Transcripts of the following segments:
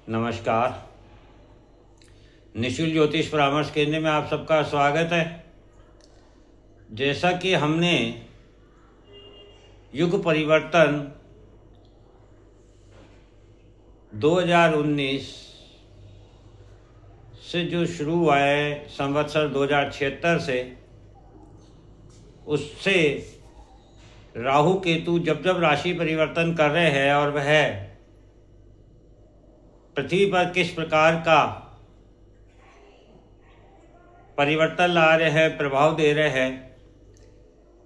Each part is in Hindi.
नमस्कार। निशुल्क ज्योतिष परामर्श केंद्र में आप सबका स्वागत है। जैसा कि हमने युग परिवर्तन 2019 से जो शुरू हुआ है, संवत्सर 2076 से, उससे राहु केतु जब जब राशि परिवर्तन कर रहे हैं और वह पृथ्वी पर किस प्रकार का परिवर्तन ला रहे हैं, प्रभाव दे रहे हैं,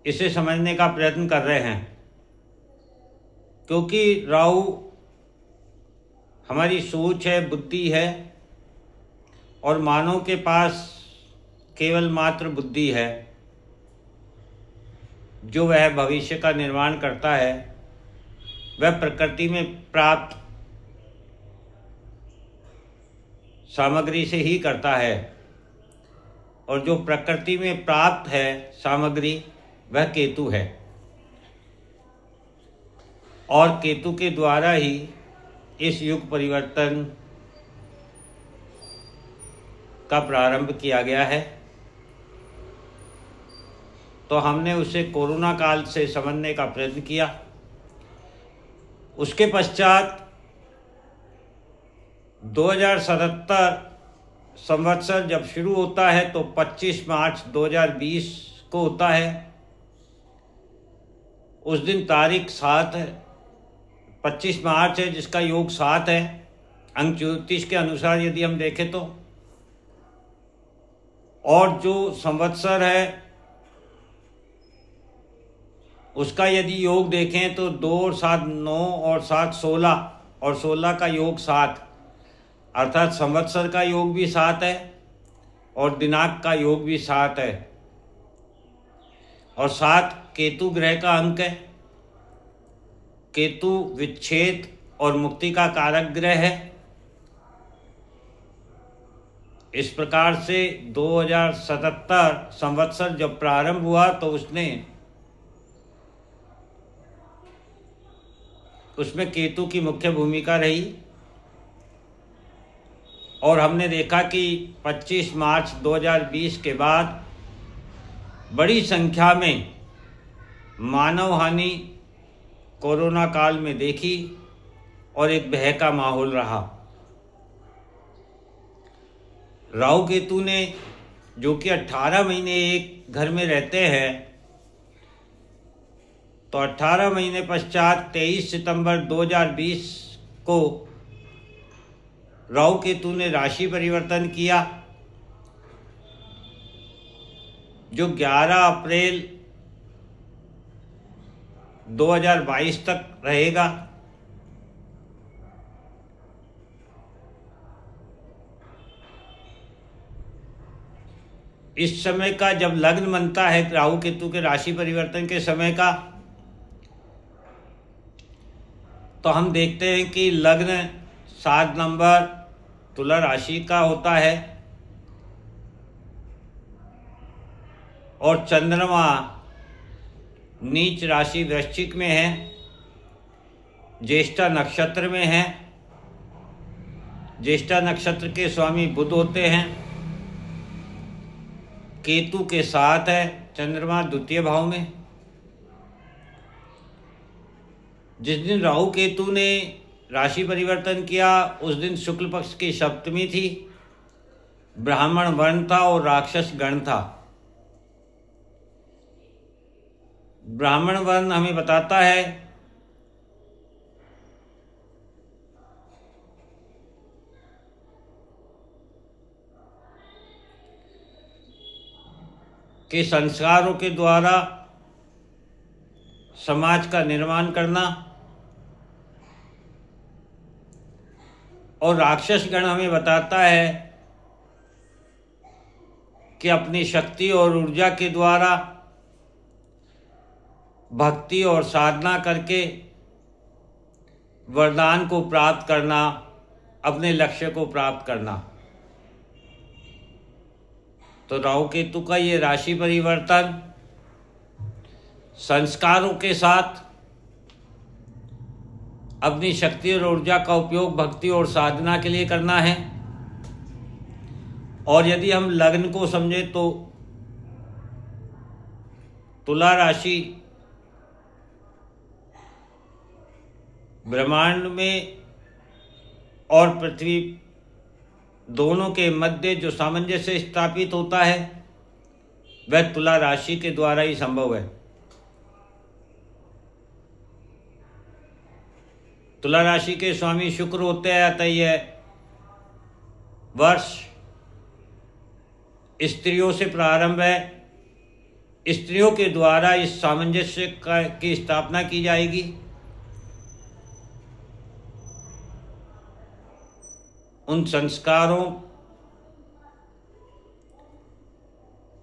इसे समझने का प्रयत्न कर रहे हैं। क्योंकि राहु हमारी सोच है, बुद्धि है, और मानव के पास केवल मात्र बुद्धि है जो वह भविष्य का निर्माण करता है। वह प्रकृति में प्राप्त सामग्री से ही करता है, और जो प्रकृति में प्राप्त है सामग्री वह केतु है, और केतु के द्वारा ही इस युग परिवर्तन का प्रारंभ किया गया है। तो हमने उसे कोरोना काल से समझने का प्रयत्न किया। उसके पश्चात 2077 संवत्सर जब शुरू होता है तो 25 मार्च 2020 को होता है। उस दिन तारीख 7 है, 25 मार्च है, जिसका योग 7 है अंक ज्योतिष के अनुसार यदि हम देखें तो। और जो संवत्सर है उसका यदि योग देखें तो 2 और 7 9 और 7 16, और 16 का योग 7, अर्थात संवत्सर का योग भी 7 है और दिनांक का योग भी 7 है। और 7 केतु ग्रह का अंक है। केतु विच्छेद और मुक्ति का कारक ग्रह है। इस प्रकार से 2077 संवत्सर जब प्रारंभ हुआ तो उसमें केतु की मुख्य भूमिका रही। और हमने देखा कि 25 मार्च 2020 के बाद बड़ी संख्या में मानव हानि कोरोना काल में देखी और एक भय का माहौल रहा। राहु केतु ने, जो कि 18 महीने एक घर में रहते हैं, तो 18 महीने पश्चात 23 सितंबर 2020 को राहु केतु ने राशि परिवर्तन किया, जो 11 अप्रैल 2022 तक रहेगा। इस समय का जब लग्न बनता है राहु केतु के राशि परिवर्तन के समय का, तो हम देखते हैं कि लग्न 7 नंबर तुला राशि का होता है, और चंद्रमा नीच राशि वृश्चिक में है, ज्येष्ठा नक्षत्र में है। ज्येष्ठा नक्षत्र के स्वामी बुध होते हैं। केतु के साथ है चंद्रमा द्वितीय भाव में। जिस दिन राहु केतु ने राशि परिवर्तन किया उस दिन शुक्ल पक्ष की सप्तमी थी, ब्राह्मण वर्ण था और राक्षस गण था। ब्राह्मण वर्ण हमें बताता है कि संस्कारों के द्वारा समाज का निर्माण करना, और राक्षस गण हमें बताता है कि अपनी शक्ति और ऊर्जा के द्वारा भक्ति और साधना करके वरदान को प्राप्त करना, अपने लक्ष्य को प्राप्त करना। तो राहु केतु का ये राशि परिवर्तन संस्कारों के साथ अपनी शक्ति और ऊर्जा का उपयोग भक्ति और साधना के लिए करना है। और यदि हम लग्न को समझे तो तुला राशि ब्रह्मांड में और पृथ्वी दोनों के मध्य जो सामंजस्य स्थापित होता है वह तुला राशि के द्वारा ही संभव है। तुला राशि के स्वामी शुक्र होते हैं, अतः यह वर्ष स्त्रियों से प्रारंभ है। स्त्रियों के द्वारा इस सामंजस्य की स्थापना की जाएगी। उन संस्कारों,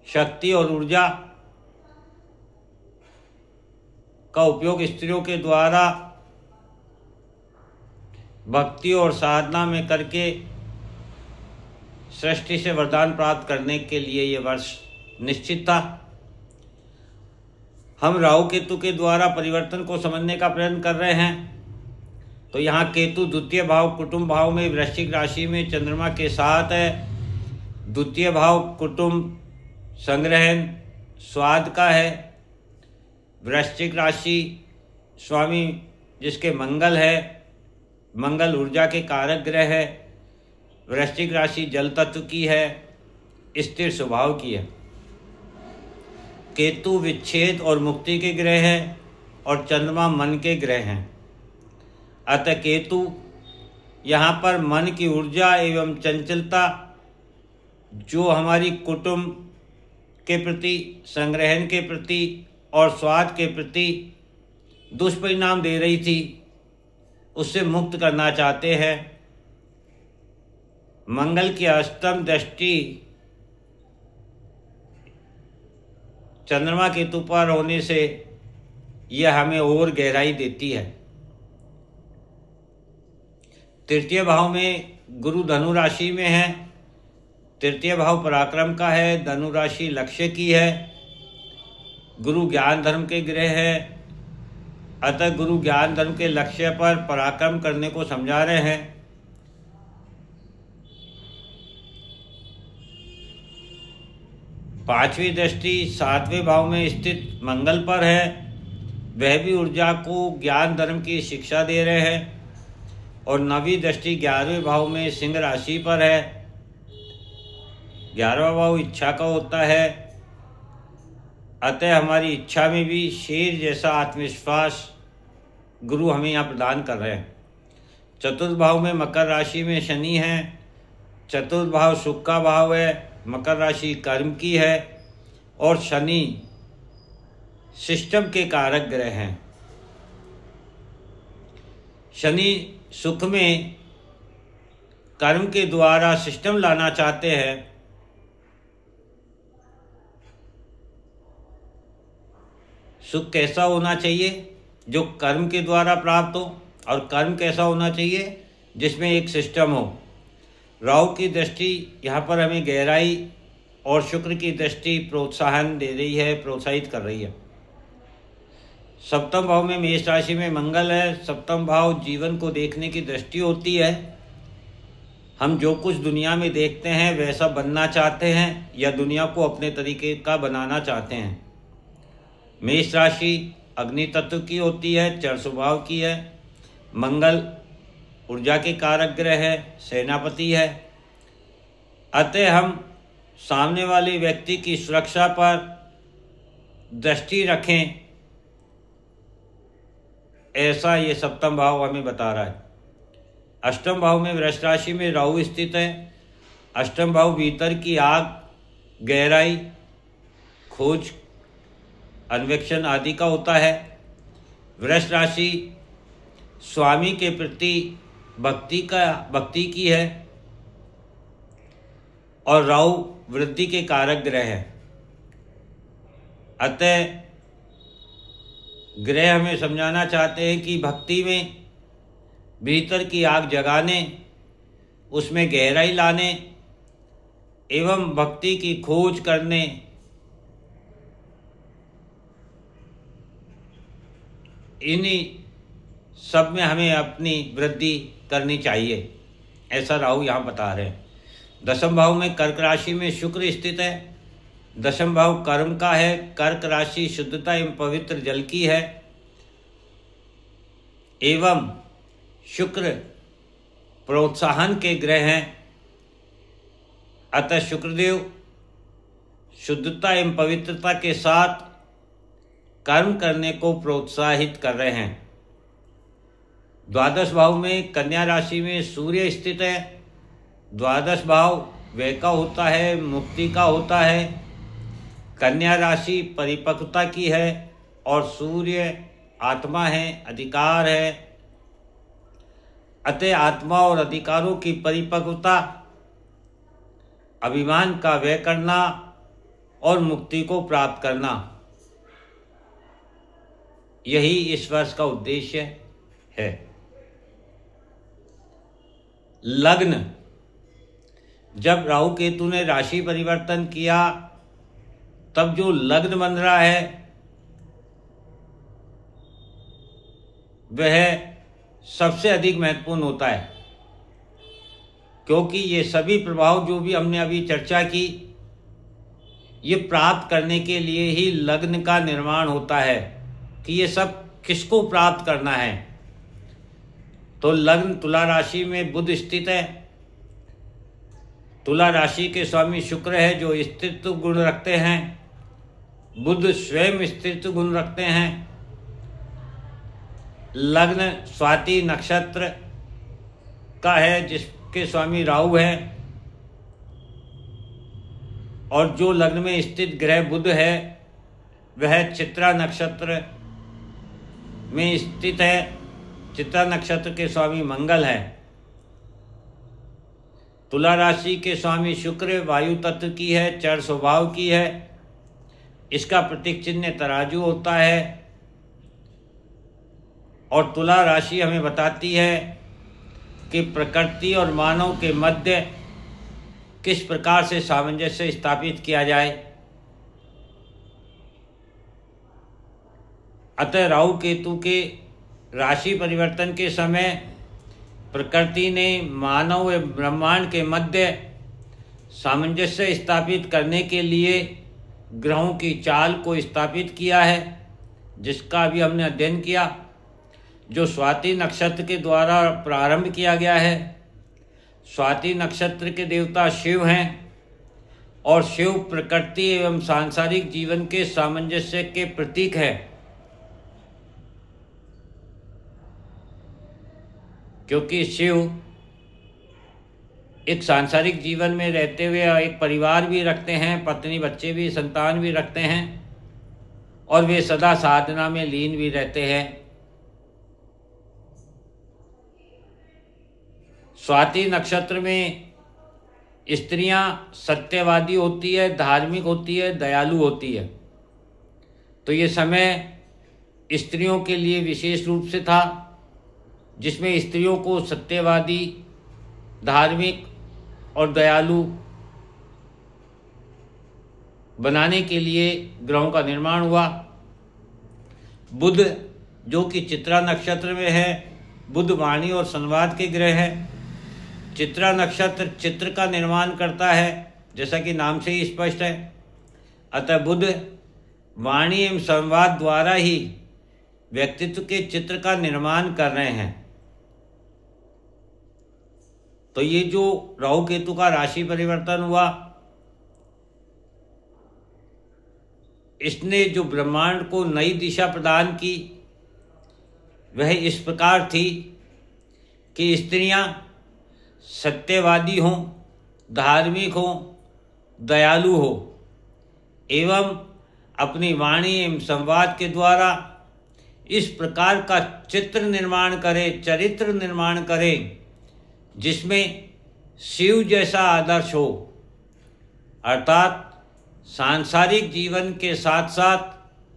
शक्ति और ऊर्जा का उपयोग स्त्रियों के द्वारा भक्ति और साधना में करके सृष्टि से वरदान प्राप्त करने के लिए यह वर्ष निश्चित था। हम राहु केतु के द्वारा परिवर्तन को समझने का प्रयत्न कर रहे हैं। तो यहाँ केतु द्वितीय भाव कुटुंब भाव में वृश्चिक राशि में चंद्रमा के साथ है। द्वितीय भाव कुटुंब संग्रहण स्वाद का है। वृश्चिक राशि स्वामी जिसके मंगल है, मंगल ऊर्जा के कारक ग्रह है। वृश्चिक राशि जल तत्व की है, स्थिर स्वभाव की है। केतु विच्छेद और मुक्ति के ग्रह है और चंद्रमा मन के ग्रह हैं। अतः केतु यहाँ पर मन की ऊर्जा एवं चंचलता जो हमारी कुटुंब के प्रति, संग्रहण के प्रति और स्वाद के प्रति दुष्परिणाम दे रही थी, उससे मुक्त करना चाहते हैं। मंगल की अष्टम दृष्टि चंद्रमा केतु पर होने से यह हमें और गहराई देती है। तृतीय भाव में गुरु धनु राशि में है। तृतीय भाव पराक्रम का है, धनु राशि लक्ष्य की है। गुरु ज्ञान धर्म के ग्रह है, अतः गुरु ज्ञान धर्म के लक्ष्य पर पराक्रम करने को समझा रहे हैं। पांचवी दृष्टि सातवें भाव में स्थित मंगल पर है। वह भी ऊर्जा को ज्ञान धर्म की शिक्षा दे रहे हैं। और नवी दृष्टि 11वें भाव में सिंह राशि पर है। 11वां भाव इच्छा का होता है, अतः हमारी इच्छा में भी शेर जैसा आत्मविश्वास गुरु हमें यहाँ प्रदान कर रहे हैं। चतुर्थ भाव में मकर राशि में शनि है। चतुर्थ भाव सुख का भाव है, मकर राशि कर्म की है और शनि सिस्टम के कारक ग्रह हैं। शनि सुख में कर्म के द्वारा सिस्टम लाना चाहते हैं। सुख कैसा होना चाहिए? जो कर्म के द्वारा प्राप्त हो। और कर्म कैसा होना चाहिए? जिसमें एक सिस्टम हो। राहु की दृष्टि यहाँ पर हमें गहराई और शुक्र की दृष्टि प्रोत्साहन दे रही है, प्रोत्साहित कर रही है। सप्तम भाव में मेष राशि में मंगल है। सप्तम भाव जीवन को देखने की दृष्टि होती है। हम जो कुछ दुनिया में देखते हैं वैसा बनना चाहते हैं या दुनिया को अपने तरीके का बनाना चाहते हैं। मेष राशि अग्नि तत्व की होती है, जड़ स्वभाव की है। मंगल ऊर्जा के कारक ग्रह है, सेनापति है। अतः हम सामने वाले व्यक्ति की सुरक्षा पर दृष्टि रखें, ऐसा ये सप्तम भाव हमें बता रहा है। अष्टम भाव में वृष राशि में राहु स्थित है। अष्टम भाव भीतर की आग, गहराई, खोज, अन्वेषण आदि का होता है। वृष राशि स्वामी के प्रति भक्ति की है और राहु वृद्धि के कारक ग्रह है। अतः ग्रह हमें समझाना चाहते हैं कि भक्ति में भीतर की आग जगाने, उसमें गहराई लाने एवं भक्ति की खोज करने, इन्हीं सब में हमें अपनी वृद्धि करनी चाहिए, ऐसा राहु यहाँ बता रहे हैं। दशम भाव में कर्क राशि में शुक्र स्थित है। दशम भाव कर्म का है। कर्क राशि शुद्धता एवं पवित्र जल की है एवं शुक्र प्रोत्साहन के ग्रह हैं। अतः शुक्रदेव शुद्धता एवं पवित्रता के साथ कर्म करने को प्रोत्साहित कर रहे हैं। द्वादश भाव में कन्या राशि में सूर्य स्थित है। द्वादश भाव व्यय का होता है, मुक्ति का होता है। कन्या राशि परिपक्वता की है और सूर्य आत्मा है, अधिकार है। अतः आत्मा और अधिकारों की परिपक्वता, अभिमान का व्यय करना और मुक्ति को प्राप्त करना, यही इस वर्ष का उद्देश्य है। लग्न, जब राहु केतु ने राशि परिवर्तन किया तब जो लग्न बन रहा है वह सबसे अधिक महत्वपूर्ण होता है, क्योंकि ये सभी प्रभाव जो भी हमने अभी चर्चा की, ये प्राप्त करने के लिए ही लग्न का निर्माण होता है कि ये सब किसको प्राप्त करना है। तो लग्न तुला राशि में बुध स्थित है। तुला राशि के स्वामी शुक्र है जो स्थिरत्व गुण रखते हैं। बुध स्वयं स्थिरत्व गुण रखते हैं। लग्न स्वाति नक्षत्र का है जिसके स्वामी राहु है, और जो लग्न में स्थित ग्रह बुध है वह चित्रा नक्षत्र में स्थित है। चित्रा नक्षत्र के स्वामी मंगल है। तुला राशि के स्वामी शुक्र वायु तत्व की है, चर स्वभाव की है। इसका प्रतीक चिन्ह तराजू होता है। और तुला राशि हमें बताती है कि प्रकृति और मानव के मध्य किस प्रकार से सामंजस्य स्थापित किया जाए। अतः राहु केतु के राशि परिवर्तन के समय प्रकृति ने मानव एवं ब्रह्मांड के मध्य सामंजस्य स्थापित करने के लिए ग्रहों की चाल को स्थापित किया है, जिसका अभी हमने अध्ययन किया, जो स्वाति नक्षत्र के द्वारा प्रारंभ किया गया है। स्वाति नक्षत्र के देवता शिव हैं और शिव प्रकृति एवं सांसारिक जीवन के सामंजस्य के प्रतीक है, क्योंकि शिव एक सांसारिक जीवन में रहते हुए एक परिवार भी रखते हैं, पत्नी बच्चे भी, संतान भी रखते हैं, और वे सदा साधना में लीन भी रहते हैं। स्वाति नक्षत्र में स्त्रियां सत्यवादी होती है, धार्मिक होती है, दयालु होती है। तो ये समय स्त्रियों के लिए विशेष रूप से था, जिसमें स्त्रियों को सत्यवादी, धार्मिक और दयालु बनाने के लिए ग्रहों का निर्माण हुआ। बुध जो कि चित्रा नक्षत्र में है, बुध वाणी और संवाद के ग्रह है। चित्रा नक्षत्र चित्र का निर्माण करता है, जैसा कि नाम से ही स्पष्ट है। अतः बुध वाणी एवं संवाद द्वारा ही व्यक्तित्व के चित्र का निर्माण कर रहे हैं। तो ये जो राहु केतु का राशि परिवर्तन हुआ, इसने जो ब्रह्मांड को नई दिशा प्रदान की वह इस प्रकार थी कि स्त्रियां सत्यवादी हों, धार्मिक हों, दयालु हो एवं अपनी वाणी एवं संवाद के द्वारा इस प्रकार का चित्र निर्माण करे, चरित्र निर्माण करे, जिसमें शिव जैसा आदर्श हो, अर्थात सांसारिक जीवन के साथ साथ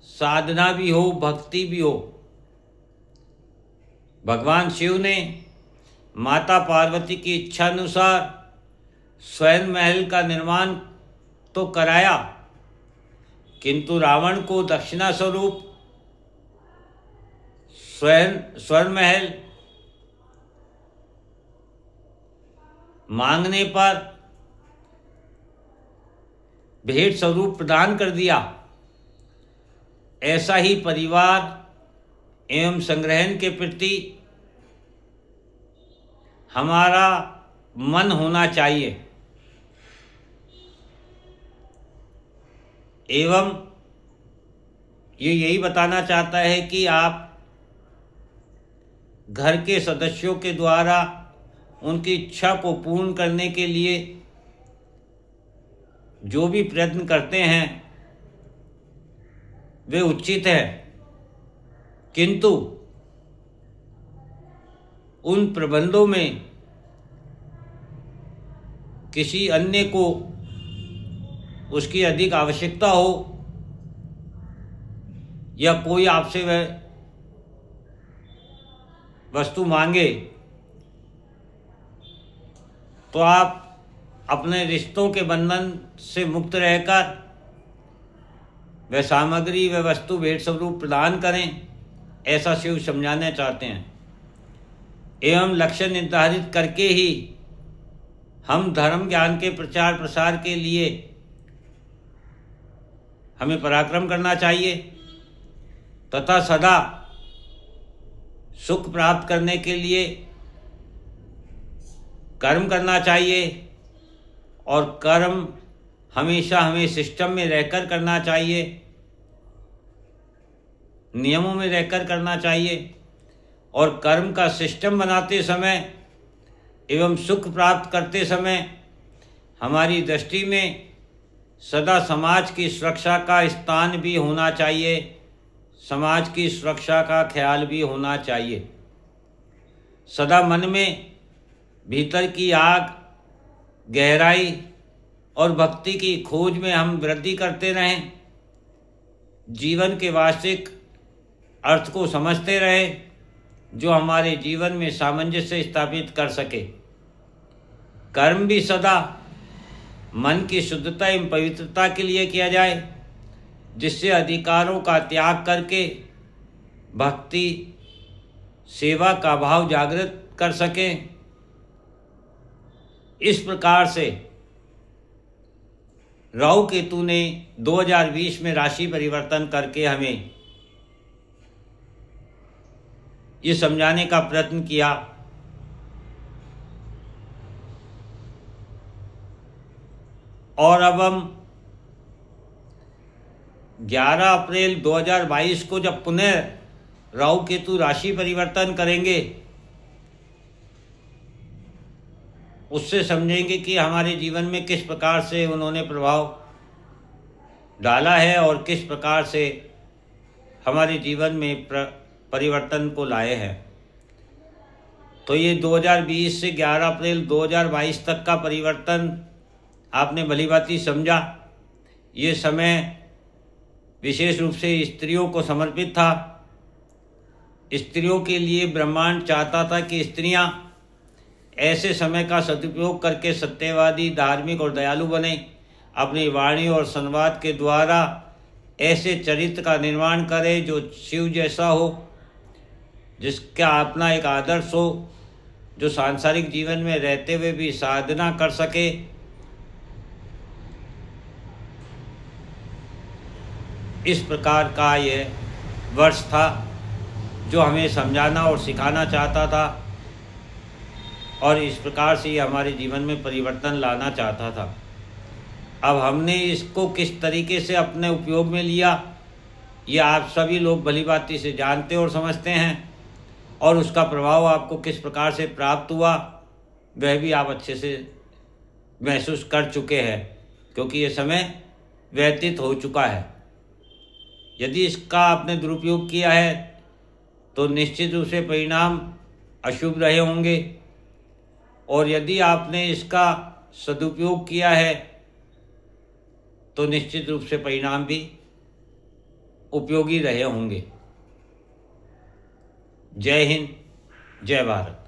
साधना भी हो, भक्ति भी हो। भगवान शिव ने माता पार्वती की इच्छा अनुसार स्वयं महल का निर्माण तो कराया, किंतु रावण को दक्षिणा स्वरूप स्वर्ण महल मांगने पर भेंट स्वरूप प्रदान कर दिया। ऐसा ही परिवार एवं संग्रहण के प्रति हमारा मन होना चाहिए। एवं ये यही बताना चाहता है कि आप घर के सदस्यों के द्वारा उनकी इच्छा को पूर्ण करने के लिए जो भी प्रयत्न करते हैं वे उचित है, किंतु उन प्रबंधों में किसी अन्य को उसकी अधिक आवश्यकता हो या कोई आपसे वह वस्तु मांगे तो आप अपने रिश्तों के बंधन से मुक्त रहकर वह सामग्री वह वस्तु भेंट स्वरूप प्रदान करें, ऐसा शिव समझाना चाहते हैं। एवं लक्ष्य निर्धारित करके ही हम धर्म ज्ञान के प्रचार प्रसार के लिए हमें पराक्रम करना चाहिए तथा सदा सुख प्राप्त करने के लिए कर्म करना चाहिए और कर्म हमेशा हमें सिस्टम में रहकर करना चाहिए, नियमों में रहकर करना चाहिए। और कर्म का सिस्टम बनाते समय एवं सुख प्राप्त करते समय हमारी दृष्टि में सदा समाज की सुरक्षा का स्थान भी होना चाहिए, समाज की सुरक्षा का ख्याल भी होना चाहिए। सदा मन में भीतर की आग, गहराई और भक्ति की खोज में हम वृद्धि करते रहें, जीवन के वास्तविक अर्थ को समझते रहें जो हमारे जीवन में सामंजस्य स्थापित कर सके। कर्म भी सदा मन की शुद्धता एवं पवित्रता के लिए किया जाए, जिससे अधिकारों का त्याग करके भक्ति सेवा का भाव जागृत कर सकें। इस प्रकार से राहु केतु ने 2020 में राशि परिवर्तन करके हमें ये समझाने का प्रयत्न किया और अब हम 11 अप्रैल 2022 को जब पुनः राहु केतु राशि परिवर्तन करेंगे उससे समझेंगे कि हमारे जीवन में किस प्रकार से उन्होंने प्रभाव डाला है और किस प्रकार से हमारे जीवन में परिवर्तन को लाए हैं। तो ये 2020 से 11 अप्रैल 2022 तक का परिवर्तन आपने भलीभांति समझा। ये समय विशेष रूप से स्त्रियों को समर्पित था। स्त्रियों के लिए ब्रह्मांड चाहता था कि स्त्रियां ऐसे समय का सदुपयोग करके सत्यवादी, धार्मिक और दयालु बने, अपनी वाणी और संवाद के द्वारा ऐसे चरित्र का निर्माण करे जो शिव जैसा हो, जिसका अपना एक आदर्श हो, जो सांसारिक जीवन में रहते हुए भी साधना कर सके। इस प्रकार का यह वर्ष था जो हमें समझाना और सिखाना चाहता था और इस प्रकार से ये हमारे जीवन में परिवर्तन लाना चाहता था। अब हमने इसको किस तरीके से अपने उपयोग में लिया ये आप सभी लोग भलीभांति से जानते और समझते हैं, और उसका प्रभाव आपको किस प्रकार से प्राप्त हुआ वह भी आप अच्छे से महसूस कर चुके हैं, क्योंकि ये समय व्यतीत हो चुका है। यदि इसका आपने दुरुपयोग किया है तो निश्चित रूप से परिणाम अशुभ रहे होंगे, और यदि आपने इसका सदुपयोग किया है तो निश्चित रूप से परिणाम भी उपयोगी रहे होंगे। जय हिंद, जय भारत।